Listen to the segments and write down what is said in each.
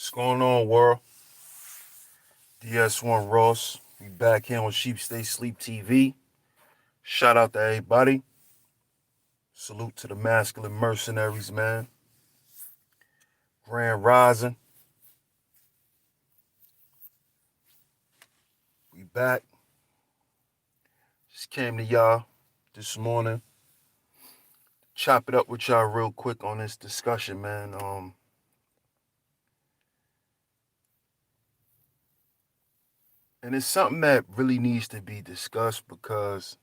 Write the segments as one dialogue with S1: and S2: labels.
S1: What's going on, world? DS1 Ross. We back here on SHEEPSTAYSLEEPTV. Shout out to everybody. Salute to the masculine mercenaries, man. Grand Rising. We back. Just came to y'all this morning. Chop it up with y'all real quick on this discussion, man. And it's something that really needs to be discussed because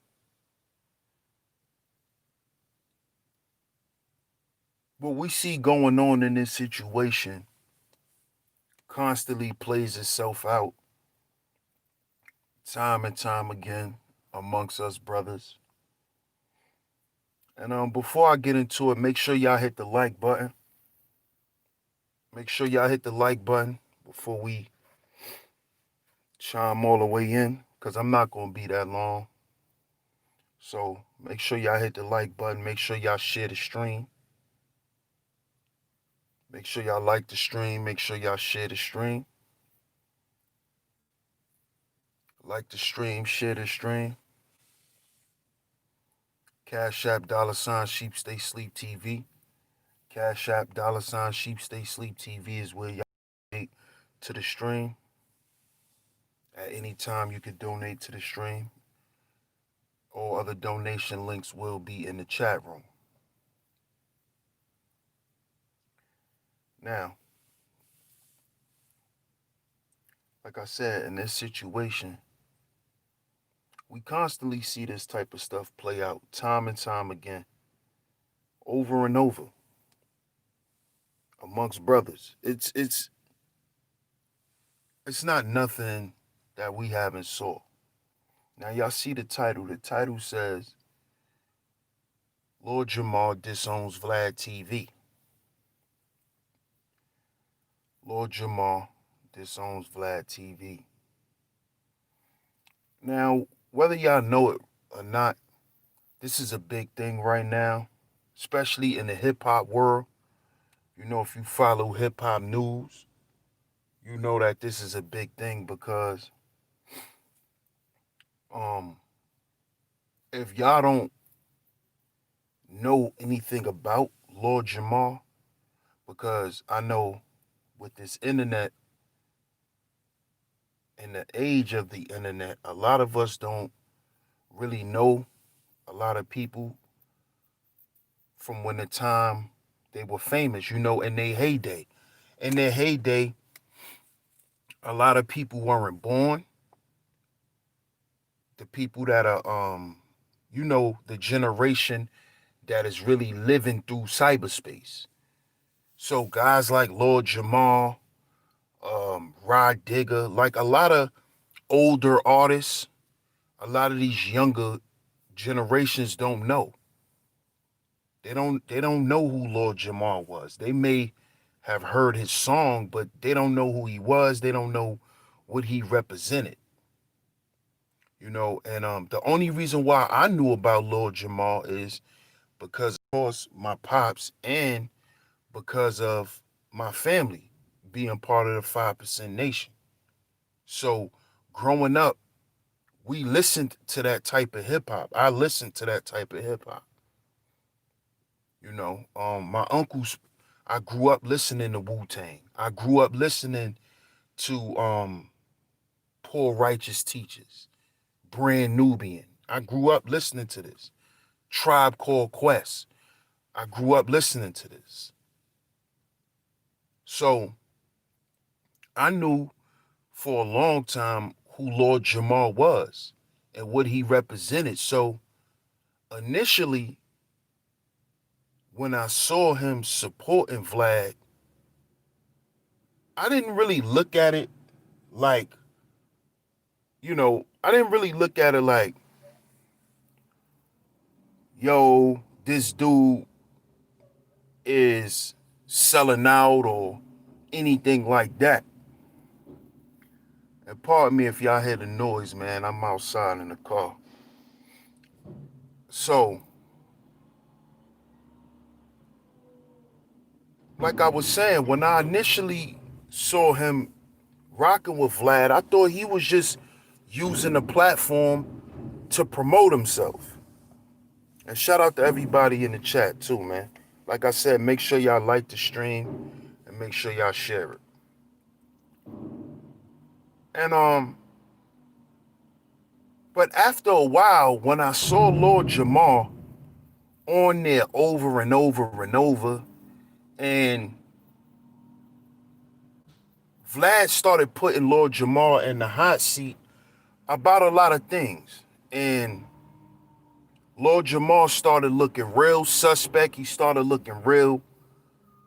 S1: what we see going on in this situation constantly plays itself out time and time again amongst us brothers. And before I get into it, make sure y'all hit the like button. Make sure y'all hit the like button before we chime all the way in, because I'm not going to be that long. So make sure y'all hit the like button. Make sure y'all share the stream. Make sure y'all like the stream. Make sure y'all share the stream. Like the stream, share the stream. Cashapp $SHEEPSTAYSLEEPTV. Cashapp $SHEEPSTAYSLEEPTV is where y'all donate to the stream. At any time you can donate to the stream. All other donation links will be in the chat room. Now, like I said, in this situation, we constantly see this type of stuff play out time and time again, over and over, amongst brothers. It's not nothing that we haven't saw. Now y'all see the title. The title says Lord Jamar disowns VladTV. Lord Jamar disowns VladTV. Now, whether y'all know it or not, this is a big thing right now, especially in the hip hop world. You know, if you follow hip hop news, you know that this is a big thing because um if y'all don't know anything about Lord Jamar, because I know with this internet and the age of the internet, a lot of us don't really know a lot of people from when the time they were famous, you know, in their heyday. In their heyday, a lot of people weren't born. The people that are you know, the generation that is really living through cyberspace. So guys like Lord Jamar, Rod Digger, like a lot of older artists, a lot of these younger generations don't know. They don't know who Lord Jamar was. They may have heard his song, but they don't know who he was. They don't know what he represented. You know, and the only reason why I knew about Lord Jamar is because, of course, my pops and because of my family being part of the 5% Nation. So growing up, we listened to that type of hip hop. I listened to that type of hip hop. You know, my uncles, I grew up listening to Wu-Tang. I grew up listening to Poor Righteous Teachers, Brand Nubian. I grew up listening to this. Tribe Called Quest. I grew up listening to this. So I knew for a long time who Lord Jamar was and what he represented. So initially, when I saw him supporting Vlad, I didn't really look at it like, I didn't really look at it like, yo, this dude is selling out or anything like that. And pardon me if y'all hear the noise, man. I'm outside in the car. So, like I was saying, when I initially saw him rocking with Vlad, I thought he was just using the platform to promote himself. And shout out to everybody in the chat too, man. Like I said, make sure y'all like the stream and make sure y'all share it. And but after a while, when I saw Lord Jamar on there over and over and over, and Vlad started putting Lord Jamar in the hot seat about a lot of things. And Lord Jamar started looking real suspect. He started looking real,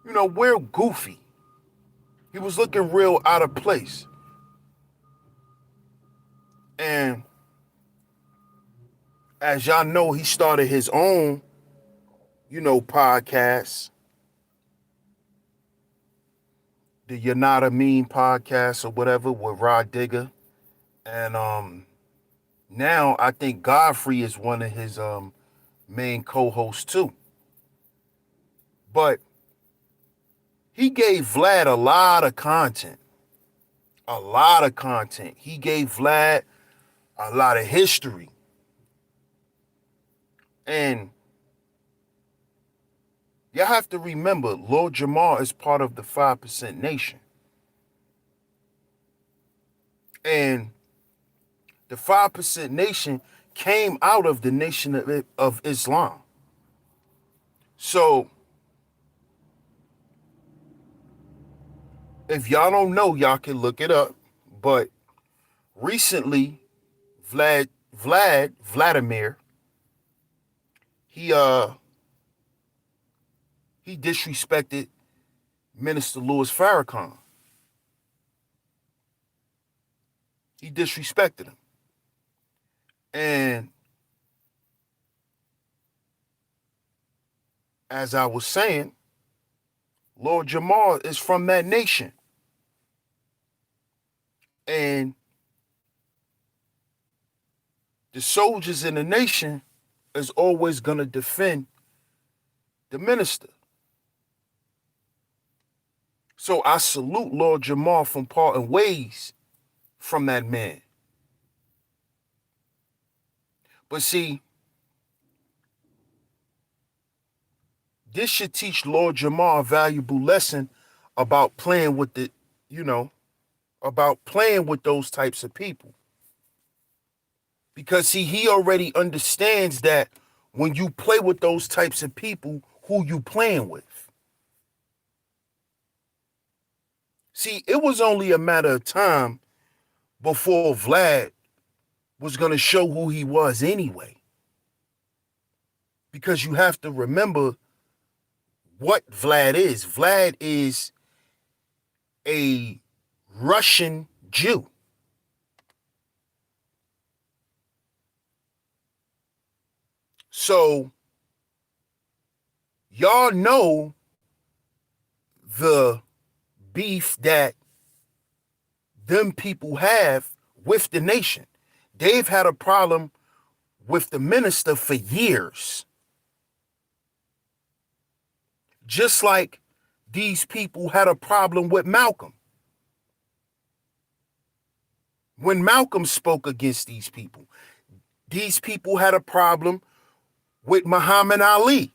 S1: real goofy. He was looking real out of place. And as y'all know, he started his own, podcast, the You're Not a Mean podcast or whatever with Rod Digger. And now I think Godfrey is one of his main co-hosts too. But he gave Vlad a lot of content. A lot of content. He gave Vlad a lot of history. And y'all have to remember, Lord Jamar is part of the 5% Nation. And the 5% Nation came out of the Nation of Islam. So, if y'all don't know, y'all can look it up. But recently, Vladimir, he disrespected Minister Louis Farrakhan. He disrespected him. And as I was saying, Lord Jamar is from that nation. And the soldiers in the nation is always going to defend the minister. So I salute Lord Jamar from parting ways from that man. But see, this should teach Lord Jamar a valuable lesson about playing with about playing with those types of people. Because see, he already understands that when you play with those types of people, who you playing with. See, it was only a matter of time before Vlad was going to show who he was anyway. Because you have to remember what Vlad is. Vlad is a Russian Jew. So, y'all know the beef that them people have with the nation. They've had a problem with the minister for years. Just like these people had a problem with Malcolm. When Malcolm spoke against these people had a problem with Muhammad Ali.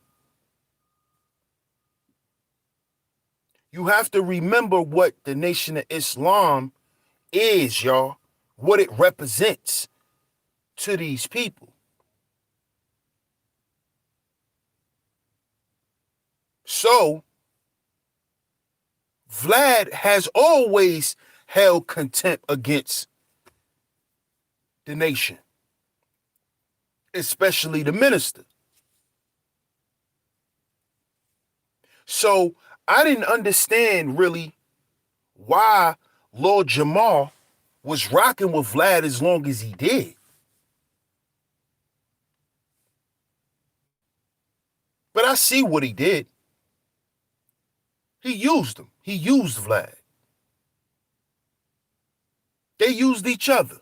S1: You have to remember what the Nation of Islam is, y'all, what it represents to these people. So, Vlad has always held contempt against the nation, especially the minister. So, I didn't understand really why Lord Jamar was rocking with Vlad as long as he did. But I see what he did. He used him. He used Vlad. They used each other.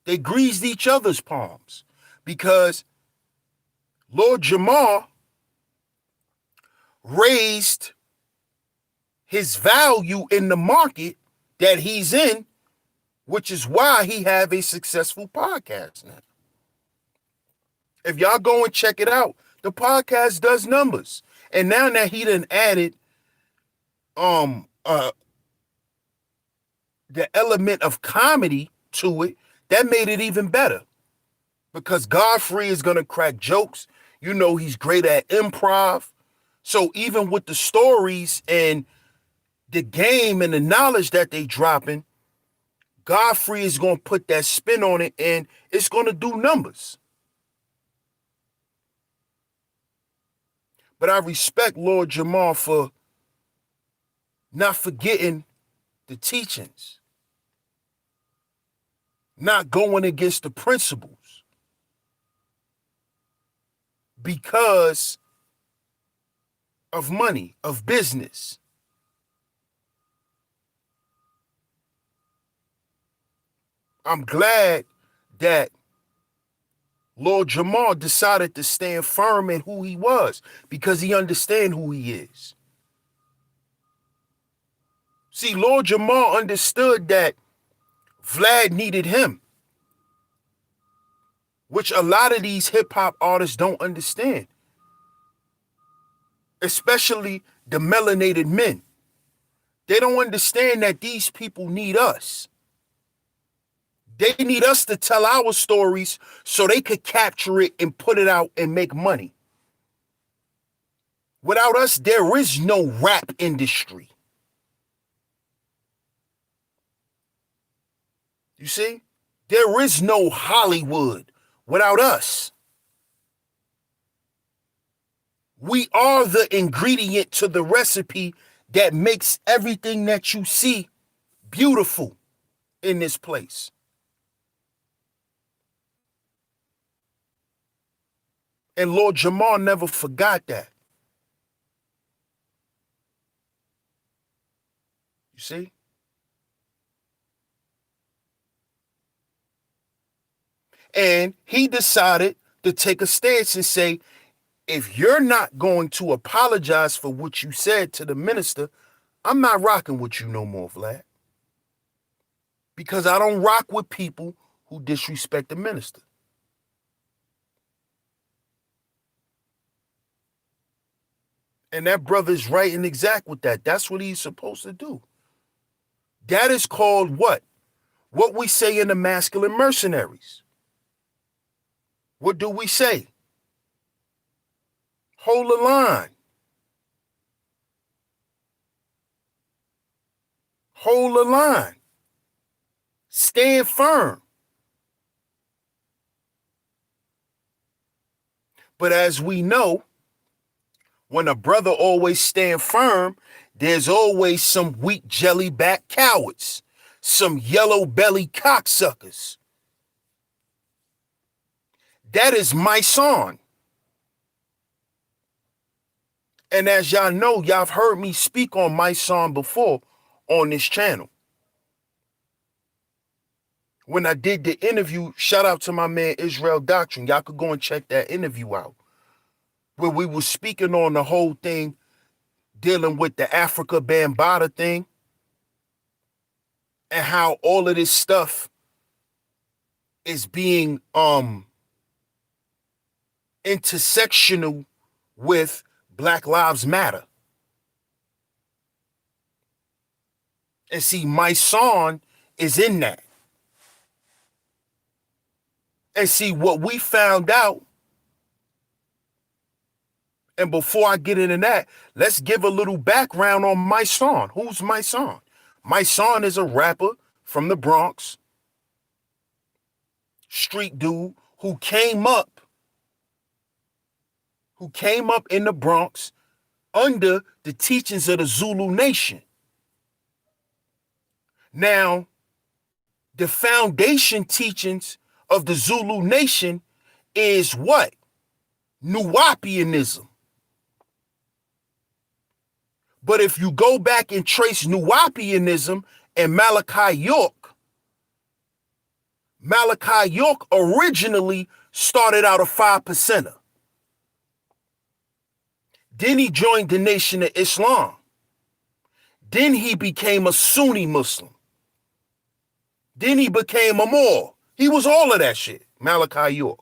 S1: They greased each other's palms because Lord Jamar raised his value in the market that he's in, which is why he have a successful podcast now. If y'all go and check it out, the podcast does numbers. And now that he done added the element of comedy to it, that made it even better. Because Godfrey is gonna crack jokes. You know, he's great at improv. So even with the stories and the game and the knowledge that they dropping, Godfrey is gonna put that spin on it and it's gonna do numbers. But I respect Lord Jamar for not forgetting the teachings, not going against the principles, because of money, of business. I'm glad that Lord Jamar decided to stand firm in who he was because he understands who he is. See, Lord Jamar understood that Vlad needed him, which a lot of these hip-hop artists don't understand, especially the melanated men. They don't understand that these people need us. They need us to tell our stories so they could capture it and put it out and make money. Without us, there is no rap industry. You see? There is no Hollywood without us. We are the ingredient to the recipe that makes everything that you see beautiful in this place. And Lord Jamar never forgot that. You see? And he decided to take a stance and say, if you're not going to apologize for what you said to the minister, I'm not rocking with you no more, Vlad. Because I don't rock with people who disrespect the minister. And that brother is right and exact with that. That's what he's supposed to do. That is called what? What we say in the Masculine Mercenaries. What do we say? Hold the line. Hold the line. Stand firm. But as we know, when a brother always stand firm, there's always some weak jellyback cowards, some yellow belly cocksuckers. That is my song. And as y'all know, y'all have heard me speak on my song before on this channel. When I did the interview, shout out to my man Israel Doctrine. Y'all could go and check that interview out. Where we were speaking on the whole thing, dealing with the Africa Bambaataa thing, and how all of this stuff is being intersectional with Black Lives Matter. And see, my song is in that. And see, what we found out, and before I get into that, let's give a little background on my song. Who's my song? My song is a rapper from the Bronx, street dude who came up in the Bronx under the teachings of the Zulu Nation. Now, the foundation teachings of the Zulu Nation is what? Nuwapianism. But if you go back and trace Nuwapianism and Malachi York originally started out a 5%er. Then he joined the Nation of Islam. Then he became a Sunni Muslim. Then he became a Moor. He was all of that shit. Malachi York.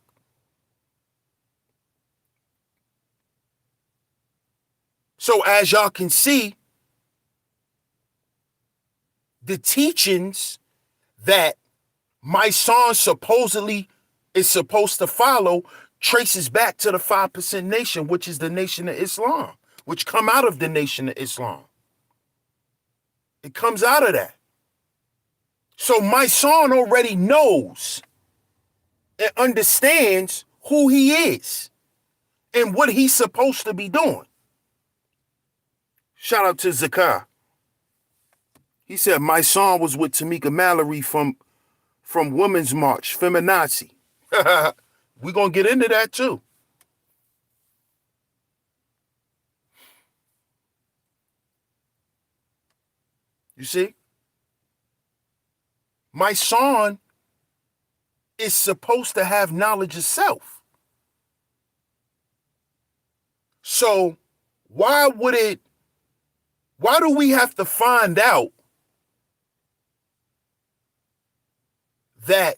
S1: So as y'all can see, the teachings that my song supposedly is supposed to follow traces back to the 5% nation, which is the Nation of Islam, which come out of the Nation of Islam. It comes out of that. So my son already knows and understands who he is and what he's supposed to be doing. Shout out to Zakar. He said my son was with Tamika Mallory from Women's March, Feminazi. We're going to get into that too. You see? My son is supposed to have knowledge of self. So why do we have to find out that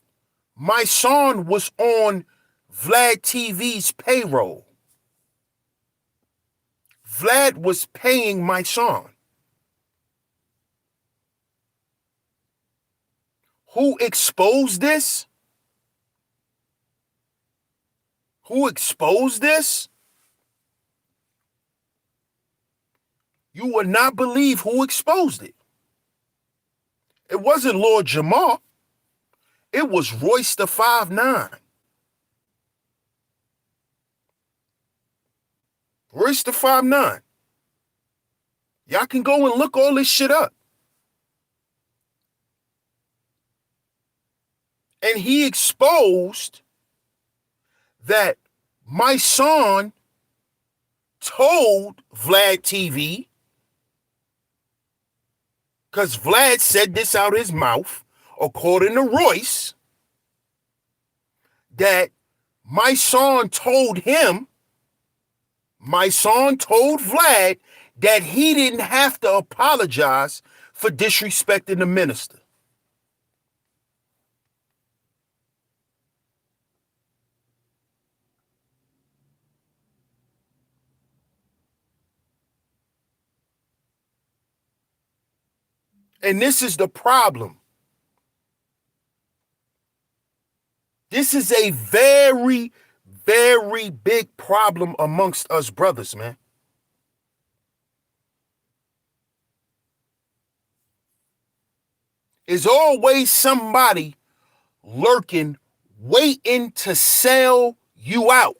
S1: my son was on VladTV's payroll? Vlad was paying my son. Who exposed this? Who exposed this? You would not believe who exposed it. It wasn't Lord Jamar. It was Royce the 5'9". Royce the 5'9". Y'all can go and look all this shit up. And he exposed that my son told Vlad TV, because Vlad said this out his mouth, according to Royce, that my son told him, my son told Vlad that he didn't have to apologize for disrespecting the minister. And this is the problem. This is a very, very big problem amongst us brothers, man. There's always somebody lurking, waiting to sell you out.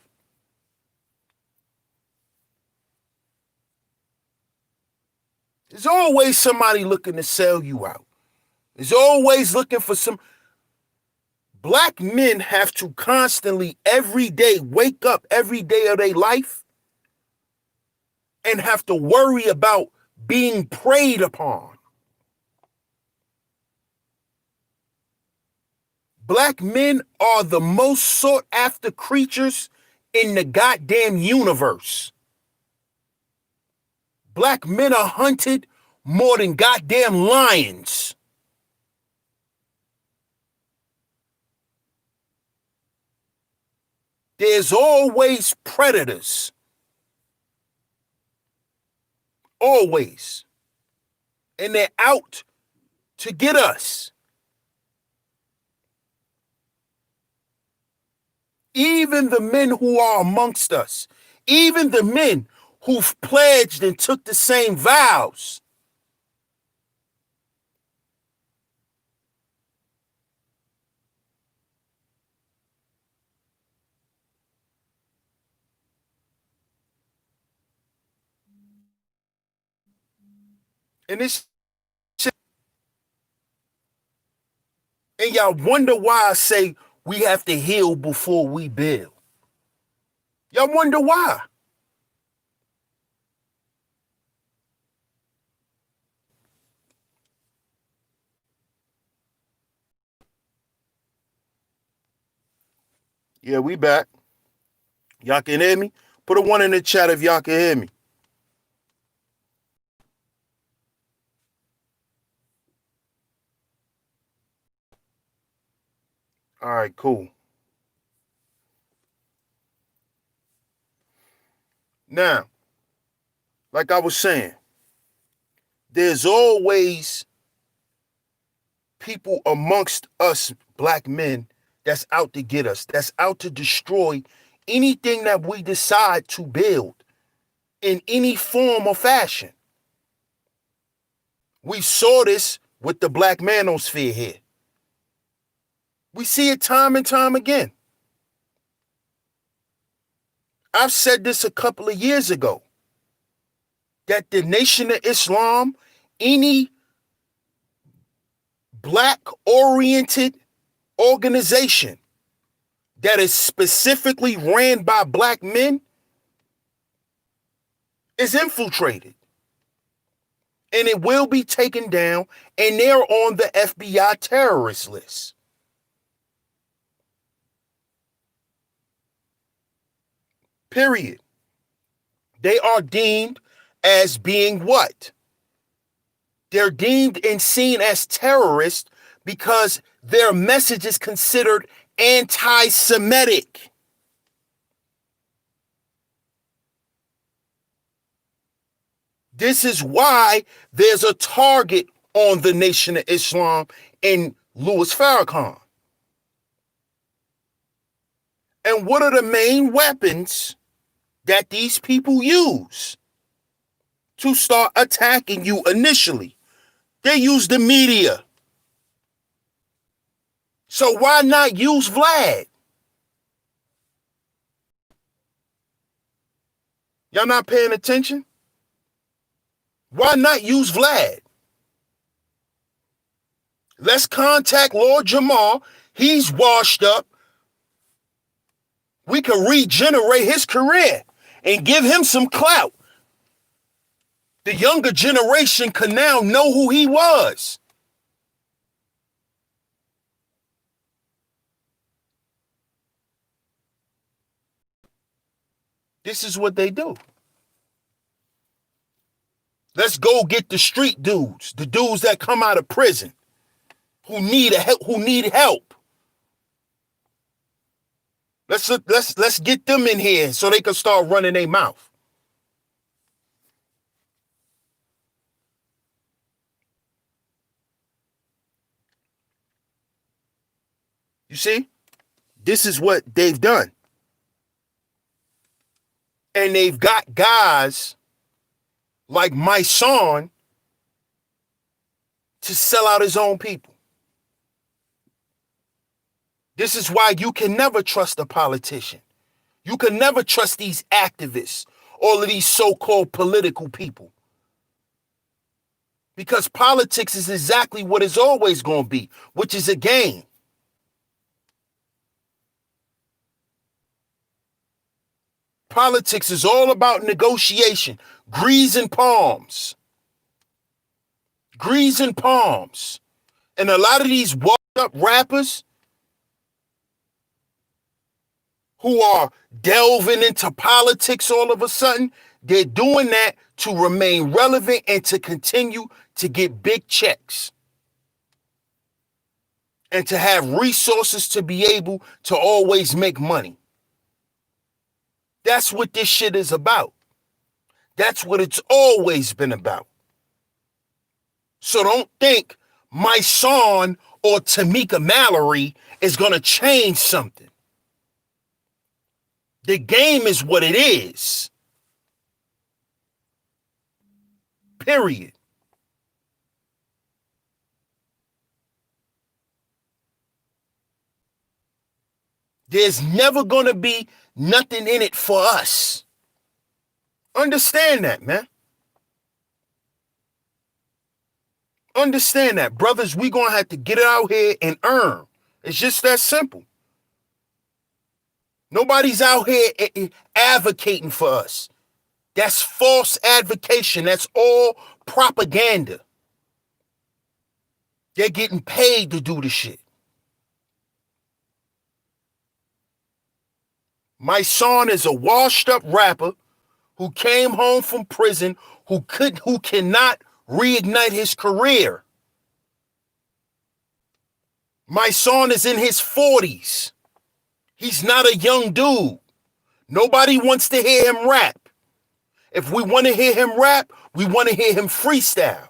S1: There's always somebody looking to sell you out. There's always looking for some. Black men have to constantly, every day, wake up every day of their life and have to worry about being preyed upon. Black men are the most sought after creatures in the goddamn universe. Black men are hunted more than goddamn lions. There's always predators. Always. And they're out to get us. Even the men who are amongst us, even the men who've pledged and took the same vows, and it's and y'all wonder why I say we have to heal before we build. Y'all wonder why. Yeah, we back. Y'all can hear me? Put a 1 in the chat if y'all can hear me. All right, cool. Now, like I was saying, there's always people amongst us black men that's out to get us, that's out to destroy anything that we decide to build in any form or fashion. We saw this with the black manosphere here. We see it time and time again. I've said this a couple of years ago, that the Nation of Islam, any black-oriented organization that is specifically ran by black men is infiltrated. And it will be taken down, and they're on the FBI terrorist list. Period. They are deemed as being what? They're deemed and seen as terrorists because their message is considered anti-Semitic. This is why there's a target on the Nation of Islam and Louis Farrakhan. And what are the main weapons that these people use to start attacking you initially? They use the media. So why not use Vlad? Y'all not paying attention? Why not use Vlad? Let's contact Lord Jamar. He's washed up. We can regenerate his career and give him some clout. The younger generation can now know who he was. This is what they do. Let's go get the street dudes, the dudes that come out of prison, who need help. Let's get them in here so they can start running their mouth. You see? This is what they've done. And they've got guys like my son to sell out his own people. This is why you can never trust a politician. You can never trust these activists, all of these so-called political people. Because politics is exactly what it's always going to be, which is a game. Politics is all about negotiation, greasing palms. Greasing palms. And a lot of these washed up rappers who are delving into politics all of a sudden, they're doing that to remain relevant and to continue to get big checks. And to have resources to be able to always make money. That's what this shit is about. That's what it's always been about. So don't think my son or Tamika Mallory is going to change something. The game is what it is. Period. There's never going to be nothing in it for us. Understand that, man. Understand that. Brothers, we're going to have to get it out here and earn. It's just that simple. Nobody's out here advocating for us. That's false advocation. That's all propaganda. They're getting paid to do the shit. My son is a washed up rapper who came home from prison, who cannot reignite his career. My son is in his 40s. He's not a young dude. Nobody wants to hear him rap. If we want to hear him rap, we want to hear him freestyle.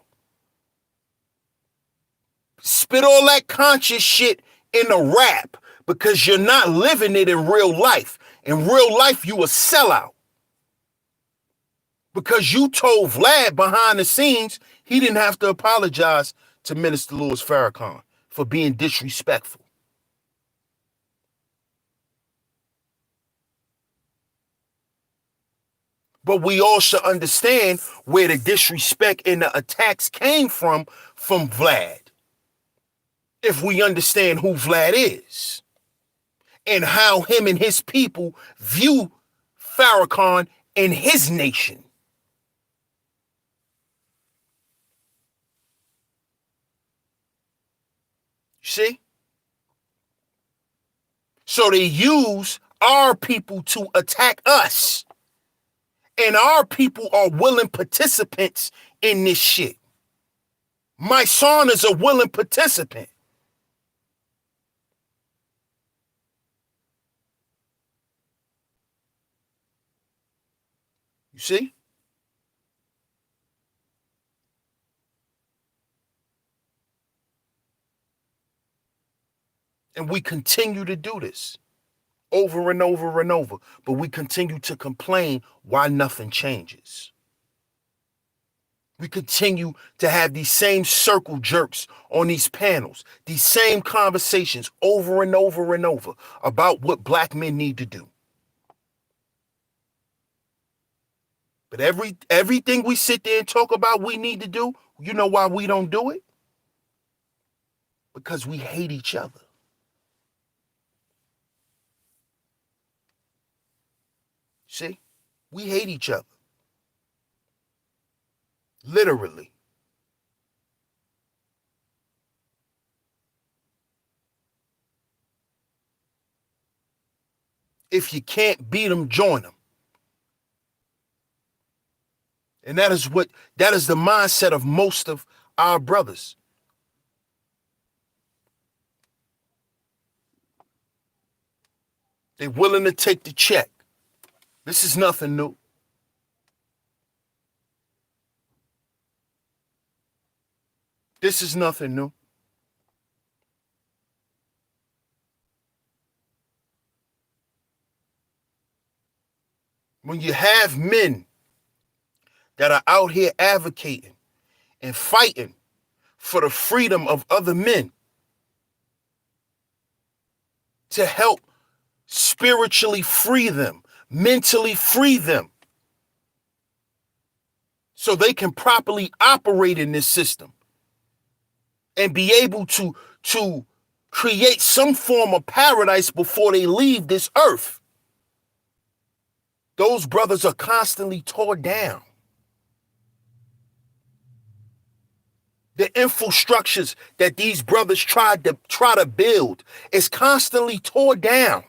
S1: Spit all that conscious shit in a rap because you're not living it in real life. In real life, you a sellout. Because you told Vlad behind the scenes he didn't have to apologize to Minister Louis Farrakhan for being disrespectful. But we all should understand where the disrespect and the attacks came from Vlad. If we understand who Vlad is and how him and his people view Farrakhan and his nation. See? So they use our people to attack us. And our people are willing participants in this shit. My son is a willing participant. You see? And we continue to do this over and over and over. But we continue to complain why nothing changes. We continue to have these same circle jerks on these panels, these same conversations over and over and over about what black men need to do. But everything we sit there and talk about we need to do, you know why we don't do it? Because we hate each other. See? We hate each other. Literally. If you can't beat them, join them. And that is the mindset of most of our brothers. They're willing to take the check. This is nothing new. This is nothing new. When you have men that are out here advocating and fighting for the freedom of other men to help spiritually free them, mentally free them, so they can properly operate in this system and be able to create some form of paradise before they leave this earth. Those brothers are constantly torn down. The infrastructures that these brothers try to build is constantly torn down.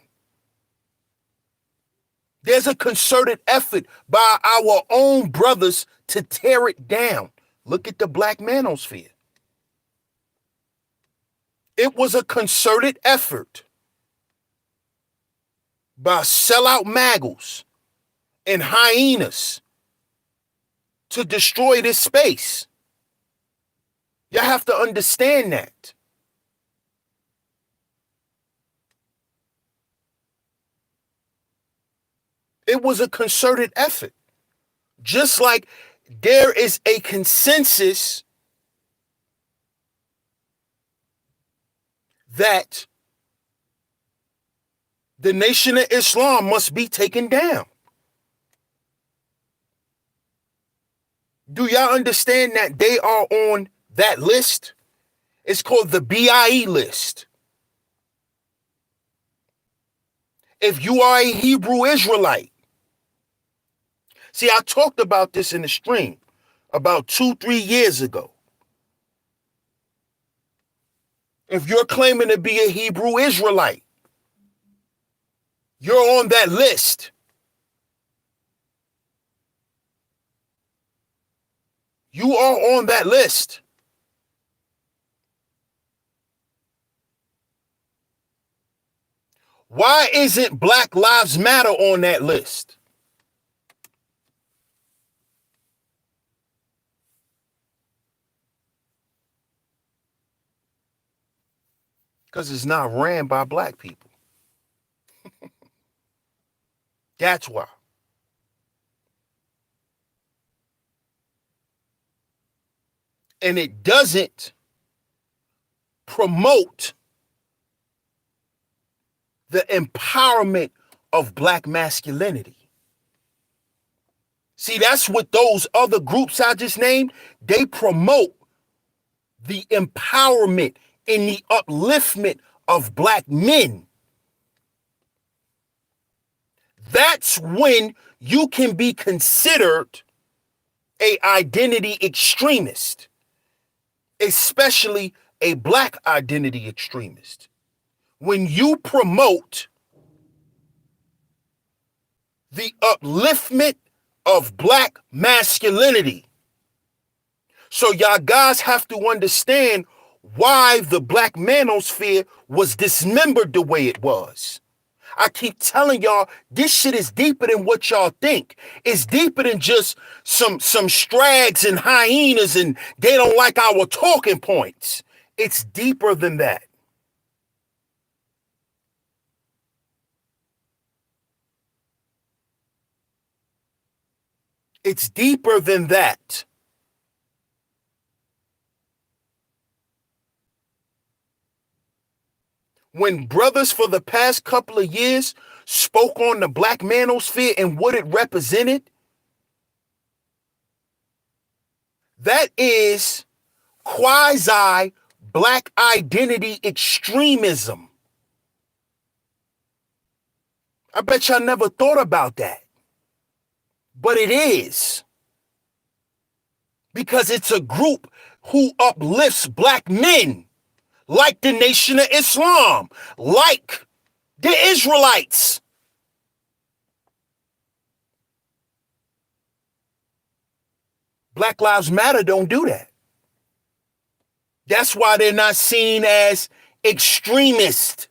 S1: There's a concerted effort by our own brothers to tear it down. Look at the Black Manosphere. It was a concerted effort by sellout maggles and hyenas to destroy this space. You have to understand that. It was a concerted effort. Just like there is a consensus that the Nation of Islam must be taken down. Do y'all understand that they are on that list? It's called the BIE list. If you are a Hebrew Israelite, see, I talked about this in the stream about 2-3 years ago. If you're claiming to be a Hebrew Israelite, you're on that list. You are on that list. Why isn't Black Lives Matter on that list? Because it's not ran by black people. That's why. And it doesn't promote the empowerment of black masculinity. See, that's what those other groups I just named, they promote the empowerment and the upliftment of black men. That's when you can be considered an identity extremist, especially a black identity extremist. When you promote the upliftment of black masculinity. So y'all guys have to understand why the black manosphere was dismembered the way it was. I keep telling y'all, this shit is deeper than what y'all think. It's deeper than just some strags and hyenas and they don't like our talking points. It's deeper than that. It's deeper than that. When brothers for the past couple of years spoke on the black manosphere and what it represented, that is quasi black identity extremism. I bet y'all never thought about that. But it is. Because it's a group who uplifts black men, like the Nation of Islam, like the Israelites. Black Lives Matter don't do that. That's why they're not seen as extremists.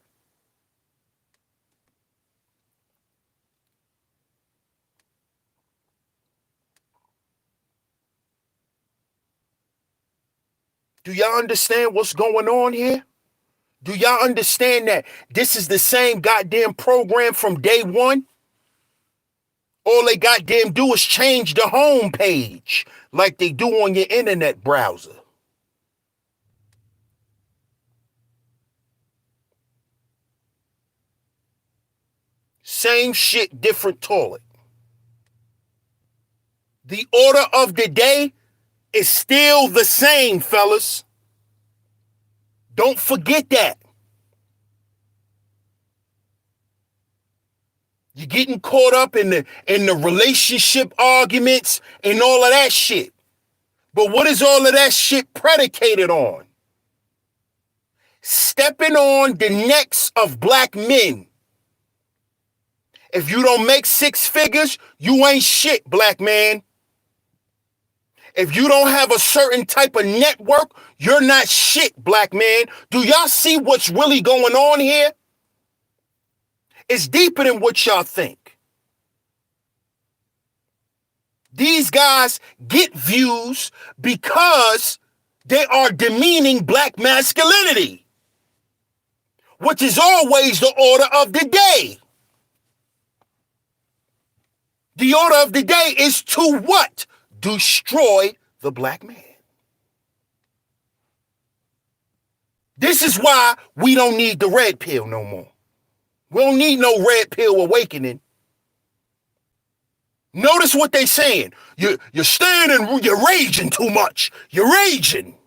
S1: Do y'all understand what's going on here? Do y'all understand that this is the same goddamn program from day one? All they goddamn do is change the home page like they do on your internet browser. Same shit, different toilet. The order of the day is still the same, fellas. Don't forget that. You're getting caught up in the relationship arguments and all of that shit. But what is all of that shit predicated on? Stepping on the necks of black men. If you don't make six figures, you ain't shit, black man. If you don't have a certain type of network, you're not shit, black man. Do y'all see what's really going on here? It's deeper than what y'all think. These guys get views because they are demeaning black masculinity, which is always the order of the day. The order of the day is to what? Destroy the black man. This is why we don't need the red pill no more. We don't need no red pill awakening. Notice what they're saying. You're standing, you're raging too much. You're raging.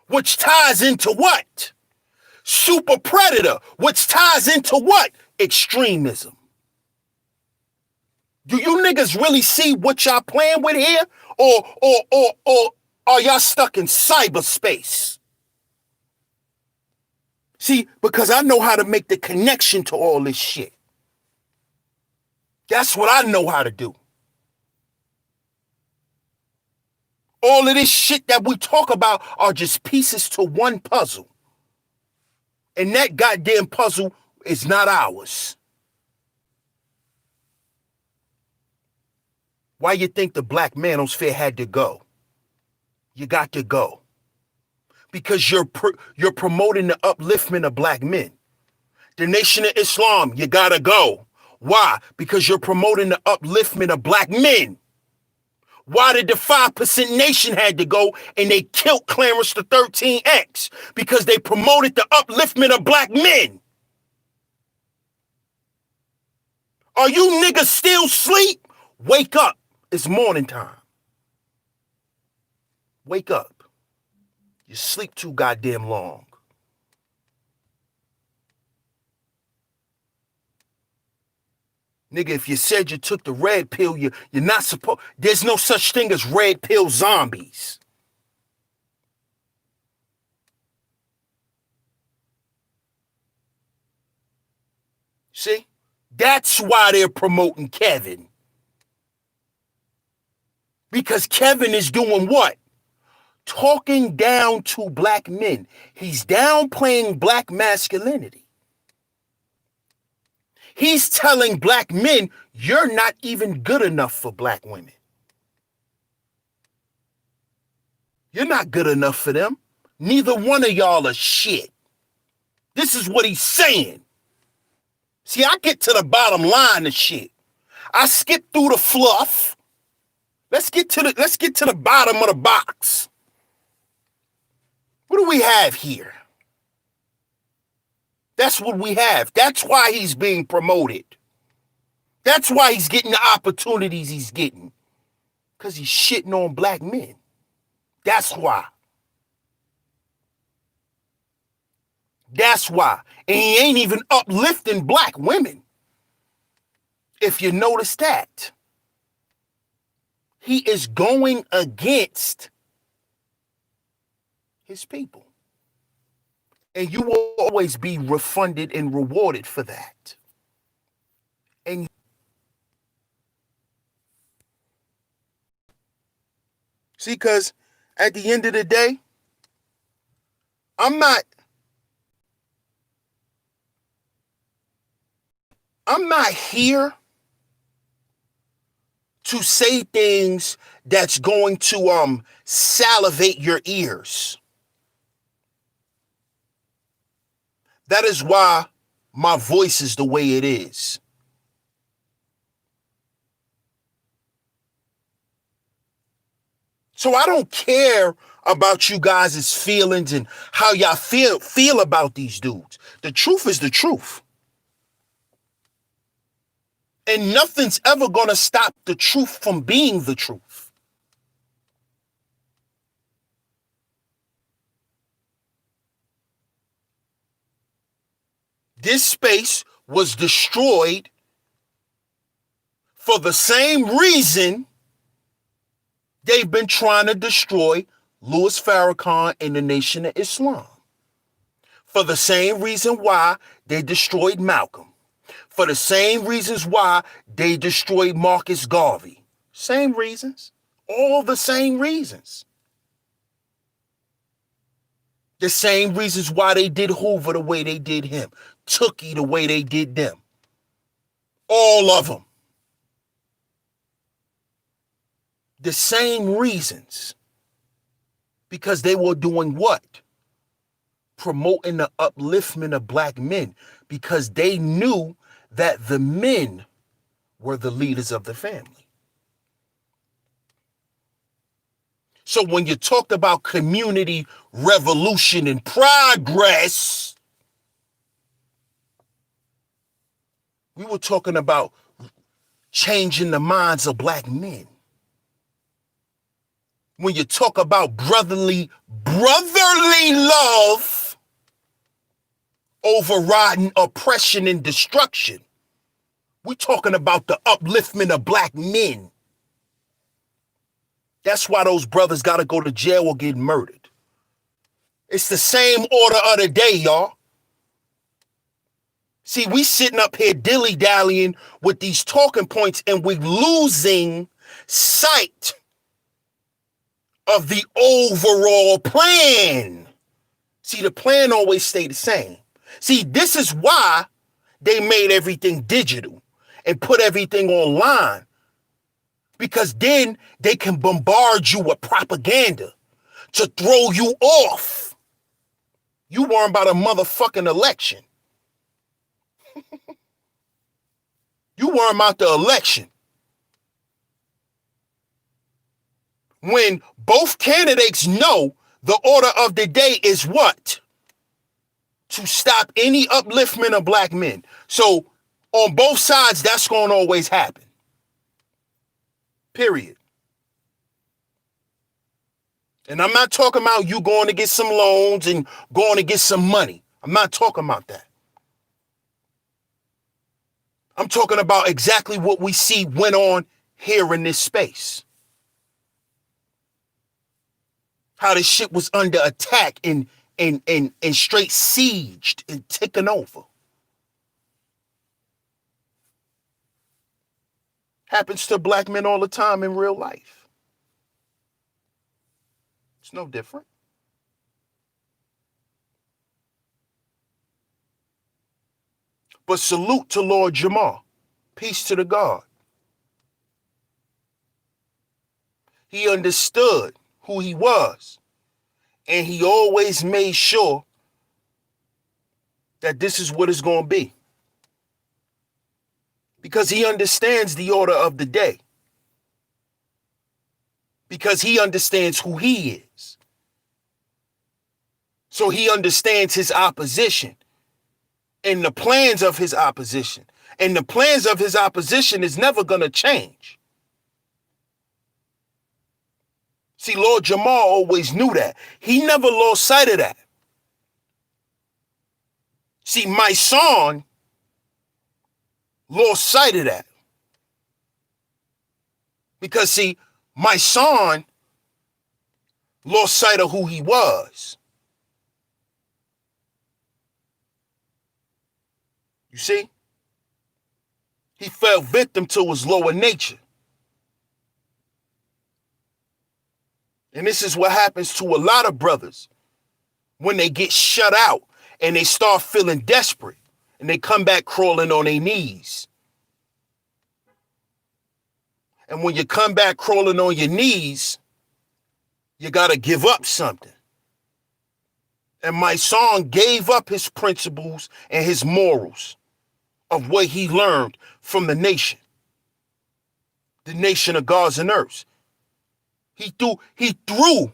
S1: Which ties into what? Super predator, which ties into what? Extremism. Do you niggas really see what y'all playing with here? Or are y'all stuck in cyberspace? See, because I know how to make the connection to all this shit. That's what I know how to do. All of this shit that we talk about are just pieces to one puzzle. And that goddamn puzzle is not ours. Why you think the black manosphere had to go? You got to go. Because you're promoting the upliftment of black men. The Nation of Islam, you gotta go. Why? Because you're promoting the upliftment of black men. Why did the 5% Nation had to go and they killed Clarence the 13X? Because they promoted the upliftment of black men. Are you niggas still asleep? Wake up. It's morning time. Wake up. You sleep too goddamn long. Nigga, if you said you took the red pill, you're not supposed... There's no such thing as red pill zombies. See? That's why they're promoting Kevin. Because Kevin is doing what? Talking down to black men. He's downplaying black masculinity. He's telling black men, you're not even good enough for black women. You're not good enough for them. Neither one of y'all are shit. This is what he's saying. See, I get to the bottom line of shit. I skip through the fluff. Let's get to the bottom of the box. What do we have here? That's what we have. That's why he's being promoted. That's why he's getting the opportunities he's getting. Because he's shitting on black men. That's why. That's why. And he ain't even uplifting black women. If you notice that. He is going against his people. And you will always be refunded and rewarded for that. And see, because at the end of the day, I'm not here to say things that's going to salivate your ears. That is why my voice is the way it is. So I don't care about you guys' feelings and how y'all feel about these dudes. The truth is the truth. And nothing's ever going to stop the truth from being the truth. This space was destroyed for the same reason they've been trying to destroy Louis Farrakhan and the Nation of Islam. For the same reason why they destroyed Malcolm. For the same reasons why they destroyed Marcus Garvey. Same reasons. All the same reasons. The same reasons why they did Hoover the way they did him. Tookie the way they did them. All of them. The same reasons. Because they were doing what? Promoting the upliftment of black men. Because they knew that the men were the leaders of the family. So when you talked about community revolution and progress, we were talking about changing the minds of black men. When you talk about brotherly love overriding oppression and destruction, we're talking about the upliftment of black men. That's why those brothers got to go to jail or get murdered. It's the same order of the day, y'all. See, we sitting up here dilly-dallying with these talking points and we're losing sight of the overall plan. See, the plan always stay the same. See, this is why they made everything digital and put everything online, because then they can bombard you with propaganda to throw you off. You worrying about a motherfucking election. You worrying about the election. When both candidates know the order of the day is what? To stop any upliftment of black men. So on both sides, that's going to always happen. Period. And I'm not talking about you going to get some loans and going to get some money. I'm not talking about that. I'm talking about exactly what we see went on here in this space. How this shit was under attack and straight sieged and taken over. Happens to black men all the time in real life. It's no different. But salute to Lord Jamar. Peace to the God. He understood who he was, and he always made sure that this is what it's going to be. Because he understands the order of the day. Because he understands who he is. So he understands his opposition and the plans of his opposition. And the plans of his opposition is never going to change. See, Lord Jamar always knew that. He never lost sight of that. See, my son lost sight of that. Because, see, my son lost sight of who he was. You see? He fell victim to his lower nature. And this is what happens to a lot of brothers when they get shut out and they start feeling desperate and they come back crawling on their knees. And when you come back crawling on your knees, you got to give up something. And my son gave up his principles and his morals of what he learned from the nation of gods and earths. He threw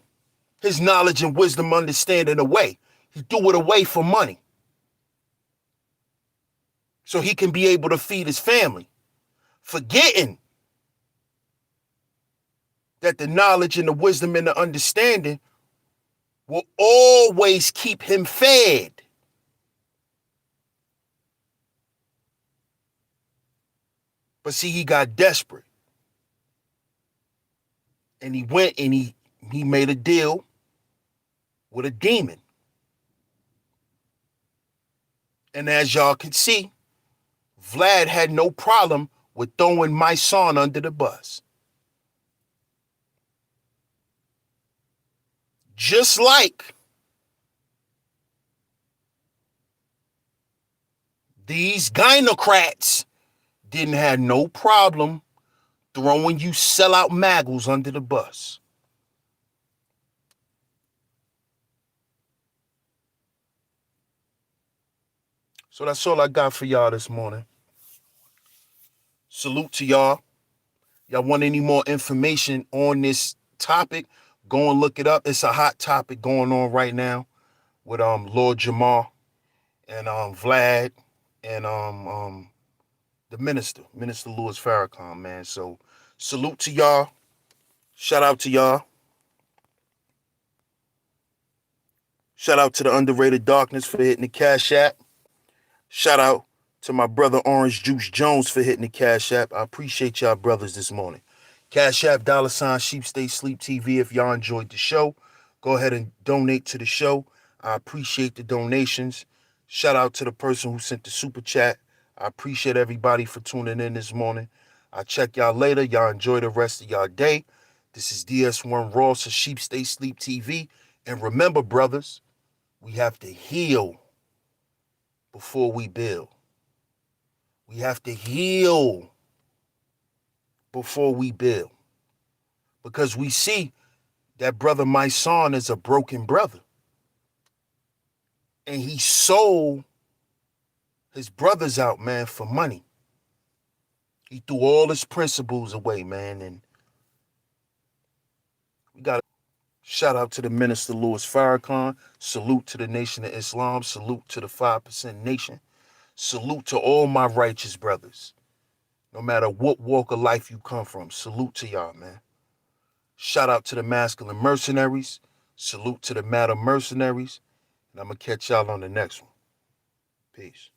S1: his knowledge and wisdom, understanding away. He threw it away for money. So he can be able to feed his family, forgetting that the knowledge and the wisdom and the understanding will always keep him fed. But see, he got desperate. And he went and he made a deal with a demon. And as y'all can see, Vlad had no problem with throwing my son under the bus. Just like these gynocrats didn't have no problem throwing you sellout maggles under the bus. So that's all I got for y'all this morning. Salute to y'all. Y'all want any more information on this topic, go and look it up. It's a hot topic going on right now with Lord Jamar and Vlad and the Minister Louis Farrakhan, man. So salute to y'all. Shout out to y'all. Shout out to the Underrated Darkness for hitting the Cash App. Shout out to my brother Orange Juice Jones for hitting the Cash App. I appreciate y'all brothers this morning. Cash App, $SheepStaySleepTV. If y'all enjoyed the show, go ahead and donate to the show. I appreciate the donations. Shout out to the person who sent the super chat. I appreciate everybody for tuning in this morning. I'll check y'all later. Y'all enjoy the rest of y'all day. This is DS1 Ross of Sheep Stay Sleep TV. And remember, brothers, we have to heal before we build. We have to heal before we build. Because we see that brother Myson is a broken brother. And he sold his brothers out, man, for money. He threw all his principles away, man. And we got to shout out to the Minister Louis Farrakhan. Salute to the Nation of Islam. Salute to the 5% Nation. Salute to all my righteous brothers. No matter what walk of life you come from, salute to y'all, man. Shout out to the masculine mercenaries. Salute to the madam mercenaries. And I'm going to catch y'all on the next one. Peace.